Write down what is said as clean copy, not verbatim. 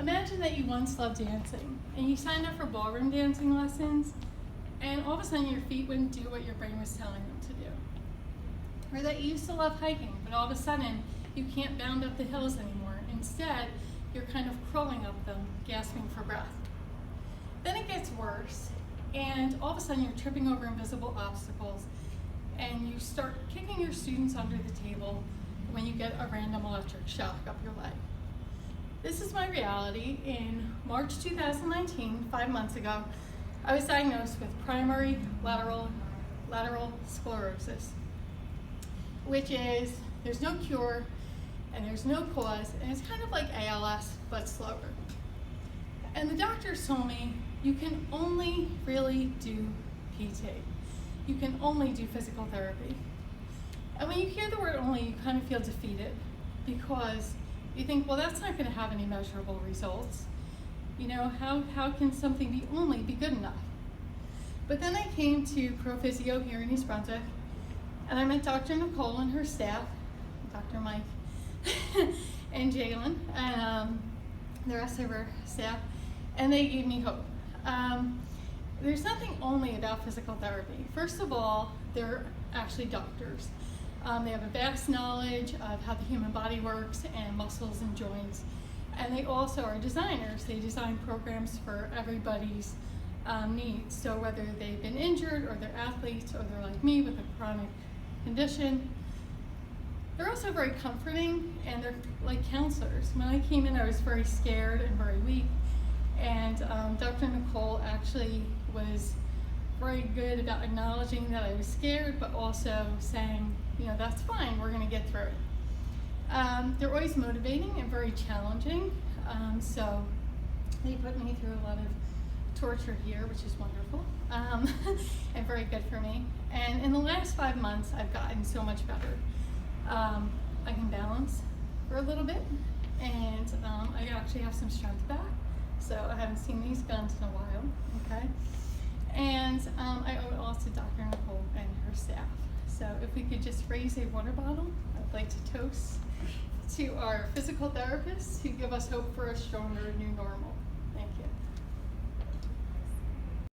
Imagine that you once loved dancing and you signed up for ballroom dancing lessons and all of a sudden your feet wouldn't do what your brain was telling them to do. Or that you used to love hiking, but all of a sudden you can't bound up the hills anymore. Instead, you're kind of crawling up them, gasping for breath. Then it gets worse, and all of a sudden you're tripping over invisible obstacles and you start kicking your students under the table when you get a random electric shock up your leg. This is my reality. In March 2019, 5 months ago, I was diagnosed with primary lateral sclerosis, which is, there's no cure and there's no cause, and it's kind of like ALS, but slower. And the doctors told me, you can only really do PT. You can only do physical therapy. And when you hear the word only, you kind of feel defeated because you think, well, that's not going to have any measurable results. You know, how can something be good enough? But then I came to Pro Physio here in East Brunswick, and I met Dr. Nicole and her staff, Dr. Mike, and Jalen, and the rest of her staff, and they gave me hope. There's nothing only about physical therapy. First of all, they're actually doctors. They have a vast knowledge of how the human body works and muscles and joints. And they also are designers. They design programs for everybody's needs. So whether they've been injured or they're athletes or they're like me with a chronic condition. They're also very comforting and they're like counselors. When I came in, I was very scared and very weak. And Dr. Nicole actually was very good about acknowledging that I was scared, but also saying, you know, that's fine, we're gonna get through it. They're always motivating and very challenging. So they put me through a lot of torture here, which is wonderful, and very good for me. And in the last 5 months, I've gotten so much better. I can balance for a little bit, and I actually have some strength back. So I haven't seen these guns in a while, okay? And I owe it all to Dr. Nicole and her staff. So if we could just raise a water bottle, I'd like to toast to our physical therapists who give us hope for a stronger new normal.